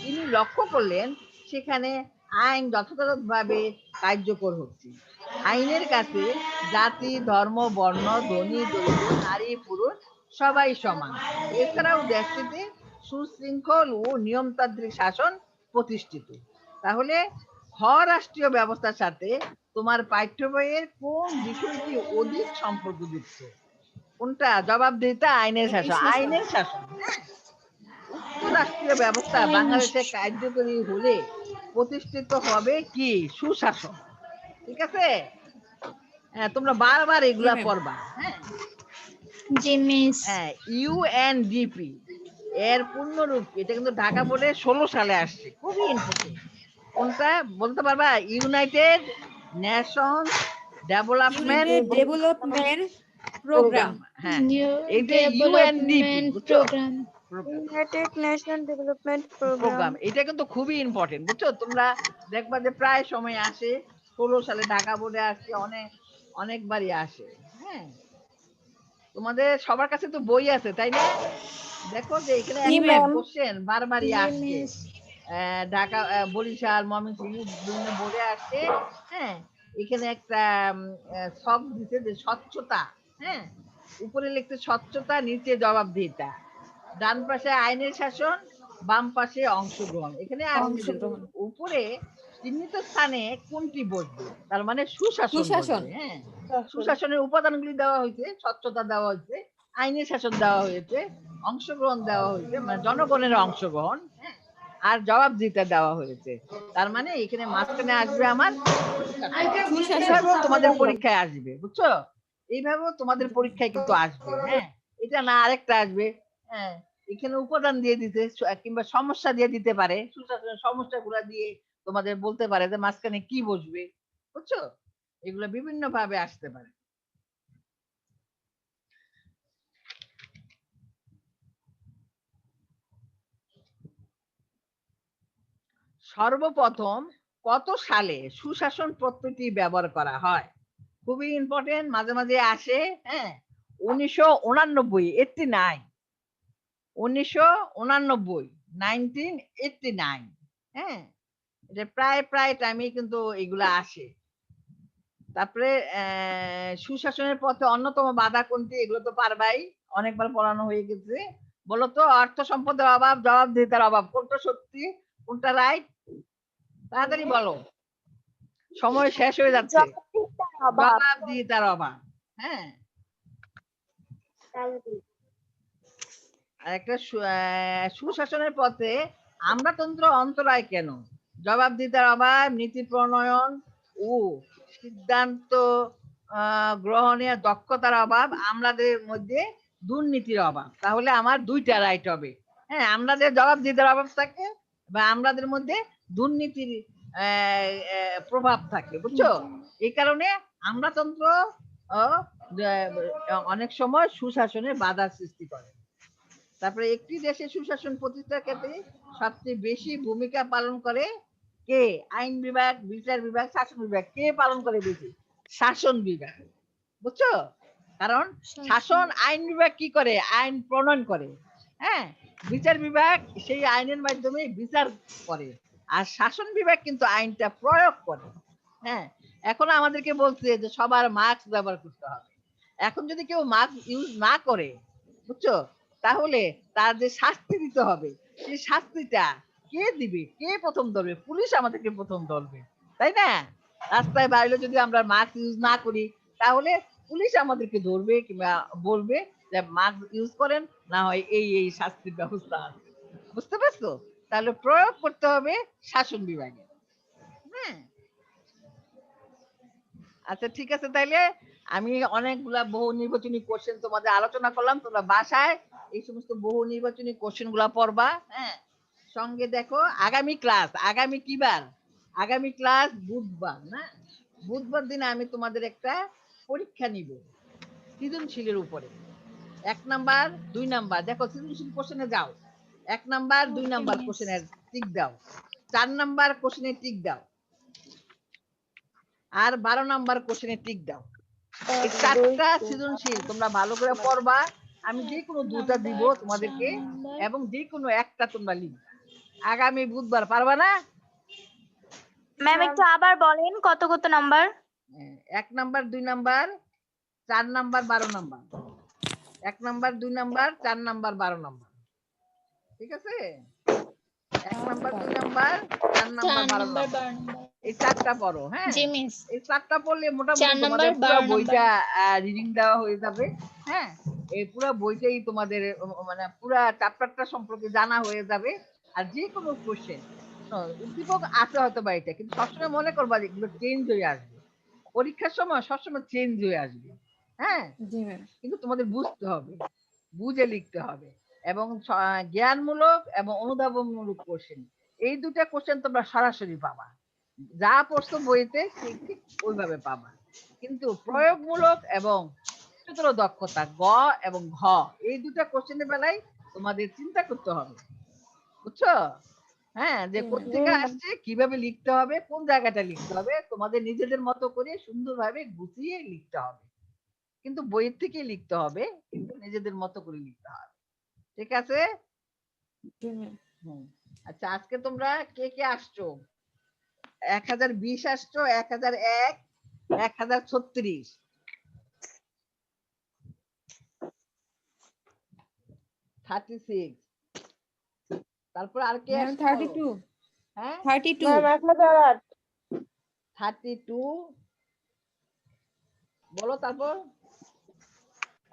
তিনি লক্ষ্য করলেন সেখানে আইন যথাযথভাবে কার্যকর হচ্ছে। আইনের কাছে জাতি, ধর্ম, বর্ণ, ধনী, দরিদ্র, নারী, পুরুষ সবাই সমান। এছাড়াও দেশটিতে সুশৃঙ্খল ও নিয়মতান্ত্রিক শাসন প্রতিষ্ঠিত। তাহলে খ রাষ্ট্রীয় ব্যবস্থার সাথে তোমার পাঠ্য বইয়ের কোন বিষয়টি অধিক সম্পর্কযুক্ত? কোনটা? জবাবদিহিতা, আইনের শাসন। আইনের শাসন। উক্ত রাষ্ট্রীয় ব্যবস্থা বাংলাদেশে কার্যকরী হলে প্রতিষ্ঠিত হবে কি? সুশাসন। ঠিক আছে? হ্যাঁ, তোমরা বারবার এগুলা পড়বা। হ্যাঁ, জি মিস। হ্যাঁ, ইউএনডিপি এর পূর্ণরূপ, এটা কিন্তু ঢাকা বোর্ডে 16 সালে আসছে, খুবই ইম্পর্টেন্ট। কোনটা বলতে পারবা? United Nations Development Programme. হ্যাঁ, এই যে ইউএনডিপি, বুঝছো? ইউনাইটেড নেশন ডেভেলপমেন্ট প্রোগ্রাম, এটা কিন্তু খুবই ইম্পর্টেন্ট, বুঝছো? তোমরা দেখবা যে প্রায় সময় আসে, 16 সালে ঢাকা বোর্ডে আসছে, অনেকবারই আসে। হ্যাঁ, তোমাদের সবার কাছে তো বই আছে, তাই না? দেখো যে এখানে একটা কোশ্চেন বারবারই আসছে, ঢাকা, বরিশাল, ময়মনসিংহ বিভিন্ন বোর্ডে আসছে। হ্যাঁ, এখানে একটা ছক দিতে যে স্বচ্ছতা, হ্যাঁ, উপরে লিখতে স্বচ্ছতা, নিচে জবাবদিহিতা, ডান পাশে আইনের শাসন, বাম পাশে অংশগ্রহণ। এখানে উপরে চিহ্নিত স্থানে কোনটি বসবে? তার মানে সুশাসন বসবে। হ্যাঁ, সুশাসনের উপাদানগুলি দেওয়া হয়েছে, স্বচ্ছতা দেওয়া হয়েছে, আইনের শাসন দেওয়া হয়েছে, অংশগ্রহণ দেওয়া হয়েছে, মানে জনগণের অংশগ্রহণ, হ্যাঁ, আর জবাবদিহিতা দেওয়া হয়েছে। তার মানে এখানে মাঝখানে আসবে আমার এইভাবেও তোমাদের পরীক্ষায় আসবে, বুঝছো? এইভাবেও তোমাদের পরীক্ষায় কিন্তু আসবে। হ্যাঁ, এটা না আরেকটা আসবে। হ্যাঁ, এখানে উপাদান দিয়ে দিতে কিংবা সমস্যা দিয়ে দিতে পারে, সুশাসনের সমস্যাগুলো দিয়ে তোমাদের বলতে পারে যে মাঝখানে কি বসবে, বুঝছো? এগুলো বিভিন্ন ভাবে আসতে পারে। সর্বপ্রথম কত সালে সুশাসন পদ্ধতি ব্যবহার করা হয়? খুবই ইম্পর্টেন্ট, মাঝে মাঝে আসে। হ্যাঁ, 1989, 1989। হ্যাঁ, এটা প্রায় টাইমে কিন্তু এগুলা আসে। তারপরে সুশাসনের পথে অন্যতম বাধা কোনটি? এগুলো তো পারবাই, অনেকবার পড়ানো হয়ে গেছে। বলতো? অর্থ সম্পদের অভাব, জবাবদিহিতার অভাব। কোনটা সত্যি, কোনটা রাইট? তাড়াতাড়ি বলো, সময় শেষ হয়ে যাচ্ছে। জবাবদিহিতার অভাব। হ্যাঁ, আর একটা সুশাসনের পথে আমলাতন্ত্র অন্তরায় কেন? জবাবদিহিতার অভাব, নীতি প্রণয়ন ও সিদ্ধান্ত গ্রহণের দক্ষতার অভাব, আমলাদের মধ্যে দুর্নীতির অভাব। তাহলে আমার দুইটা রাইট হবে। হ্যাঁ, আমলাদের জবাবদিহিতার অভাব থাকে বা আমলাদের মধ্যে দুর্নীতির প্রভাব থাকে, বুঝছো? এই কারণে আমলাতন্ত্র অনেক সময় সুশাসনের বাধার সৃষ্টি করে। তারপরে একটি দেশে সুশাসন প্রতিষ্ঠার ক্ষেত্রে সবচেয়ে বেশি ভূমিকা পালন করে কে? আইন বিভাগ, বিচার বিভাগ, শাসন বিভাগ। কে পালন করে বেশি? শাসন বিভাগ। বুঝছো? কারণ শাসন আইন বিভাগ কি করে? আইন প্রণয়ন করে। হ্যাঁ, বিচার বিভাগ সেই আইনের মাধ্যমে বিচার করে, আর শাসন বিভাগ কিন্তু আইনটা প্রয়োগ করে। হ্যাঁ, এখন আমাদেরকে বলছে যে সবার মাস্ক ব্যবহার করতে হবে। এখন যদি কেউ মাস্ক ইউজ না করে, বুঝছো, তাহলে তার যে শাস্তি দিতে হবে, সেই শাস্তিটা কে দিবে? কে প্রথম ধরবে? পুলিশ আমাদেরকে প্রথম ধরবে, তাই না? রাস্তায় বাইরে যদি আমরা মাস্ক ইউজ না করি, তাহলে পুলিশ আমাদেরকে ধরবে কিংবা বলবে যে মাস্ক ইউজ করেন, না হয় এই এই শাস্তির ব্যবস্থা আছে। বুঝতে পারছো? তাহলে প্রয়োগ করতে হবে শাসন বিভাগে। হ্যাঁ, আচ্ছা ঠিক আছে, তাইলে আমি অনেকগুলা বহু নির্বাচনী কোশ্চেন তোমাদের আলোচনা করলাম। তোমরা বাসায় এই সমস্ত বহু নির্বাচনী কোশ্চেন গুলা পড়বা। হ্যাঁ, সঙ্গে দেখো আগামী ক্লাস, আগামী কি বার? আগামী ক্লাস বুধবার, না? বুধবার দিনে আমি তোমাদের একটা পরীক্ষা নিব সৃজনশীলের উপরে। 1 নাম্বার 2 নাম্বার, দেখো সৃজনশীল কোশ্চেনে যাও। 1 নাম্বার 2 নাম্বার কোশ্চেনের টিক দাও, 4 নাম্বার কোশ্চেনে টিক দাও, আর 12 নাম্বার কোশ্চেনে টিক দাও। এই 4টা সৃজনশীল তোমরা ভালো করে পড়বা। আমি যে কোনো দুটা দিব তোমাদেরকে, এবং যে কোনো একটা তোমরা লিখবা। আগামী বুধবার, পারবা না? ম্যাম একটু আবার বলেন কত কত number? 1 number 2 number 4 number 12 number. 1 number 2 number 4 number 12 number. ঠিক আছে? 1 নাম্বার 2 নাম্বার 4 নাম্বার 12 নাম্বার। এই 4টা পড়ো। হ্যাঁ, জি মিস। এই 4টা পড়লে 4 মোটামুটি নাম্বার, তোমাদের পুরো 12 বইটা রিডিং দেওয়া হয়ে যাবে। হ্যাঁ, এই পুরো বইটাই তোমাদের মানে পুরো চ্যাপ্টারটা সম্পর্কে জানা হয়ে যাবে। আর যে কোনো কোশ্চেন উদ্দীপক আছে হয়তো বা এটা, কিন্তু সবসময় মনে করবা যে এগুলো চেঞ্জ হয়ে আসবে। পরীক্ষার সময় সবসময় চেঞ্জ হয়ে আসবে। হ্যাঁ, জি ম্যাম। কিন্তু তোমাদের বুঝতে হবে, বুঝে লিখতে হবে, এবং জ্ঞানমূলক এবং অনুধাবনমূলক কোশ্চেন, এই দুটা কোশ্চেন তোমরা সরাসরি পাবা। যা পড়ছো বইতে ঠিক ঠিক ওইভাবে পাবা। কিন্তু প্রয়োগমূলক এবং উচ্চতর দক্ষতা গ এবং ঘ, এই দুটা কোশ্চেনের বেলায় তোমাদের চিন্তা করতে হবে। বুঝছো? হ্যাঁ, যে কোত্থেকে আসছে, কিভাবে লিখতে হবে, কোন জায়গাটা লিখতে হবে, তোমাদের নিজেদের মতো করে সুন্দরভাবে গুছিয়ে লিখতে হবে। কিন্তু বইয়ের থেকে লিখতে হবে, কিন্তু নিজেদের মতো করে লিখতে হবে। ঠিক আছে? জি ম্যাম। আচ্ছা, আজকে তোমরা কে কে আসছো? 1020 আসছো, 1001, 1036, 36, তারপর আর কে ম্যাম আসছো? 32। হ্যাঁ, 32। ম্যাম 1008। 32 বলো, তারপর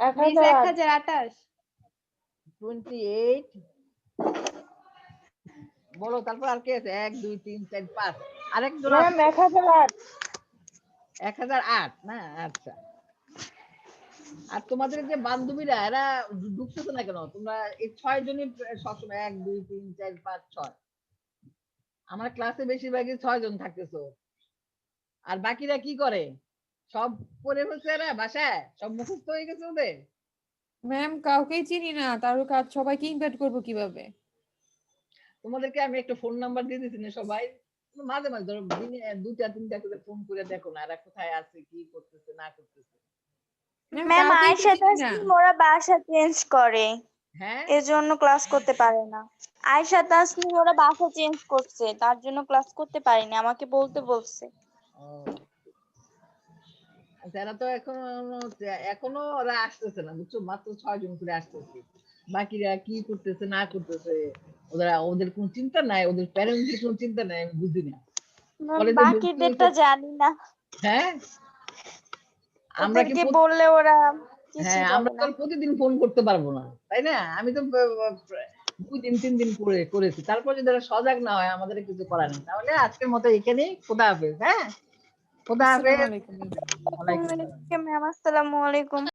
1008। 1028। 28 বলো, তারপর আর কে আছে? 1 2 3 4 5, আরেকজন ম্যাম 1008। 1008, না? আচ্ছা। আর তোমাদের যে বান্ধবীরা, এরা ঢুকতেছে না কেন? তোমরা এই 6 জনই সবসময় 1 2 3 4 5 6, আমার ক্লাসে বেশিরভাগই 6 জন থাকতেছো। আর বাকিরা কি করে? সব পড়ে ফেলছে এরা বাসায়, সব মুখস্থ হয়ে গেছে ওদের। ম্যাম কাউকেই চিনি না, তার কাজ সবাইকে ইনভাইট করব কিভাবে? তোমাদেরকে আমি একটা ফোন নাম্বার দিয়ে দিছি না সবাই? মাঝে মাঝে ধরো দিনে 2টা 3টা করে ফোন করে দেখো না এরা কোথায় আছে, কি করতেছে না করতেছে। ম্যাম কাউকেই তো আয়েশা চিনি না। তাসনিম ওরা বাসা চেঞ্জ করে, হ্যাঁ, এজন্য ক্লাস করতে পারে না। আয়েশা তাসনিম ওরা বাসা চেঞ্জ করছে, তার জন্য ক্লাস করতে পারিনি, আমাকে বলতে বলছে। ও আচ্ছা, এরা তো এখনো ওরা আসতেছে না, বুঝছো? মাত্র 6 জন করে আসতেছে। বাকিরা কি করতেছে না করতেছে, ওদের কোনো চিন্তা নাই, ওদের প্যারেন্টসদের কোনো চিন্তা নাই, আমি বুঝি না। ম্যাম কলেজে ভর্তি বাকিদেরটা হইতে, জানি না, হ্যাঁ, আমরা কি ওদেরকে বললে ওরা কিছু হ্যাঁ, আমরা বলে তো না। আর প্রতিদিন ফোন করতে পারবো না, তাই না? আমি তো 2 দিন 3 দিন করেছি, তারপর যদি ওরা সজাগ না হয় আমাদের কিছু করার নেই। তাহলে আজকের মতো এখানেই, খোদা হাফেজ। হ্যাঁ, খোদা আসসালামু হাফেজ। আলাইকুম। ওয়ালাইকুম আসসালাম। ম্যাম আসসালামু আলাইকুম।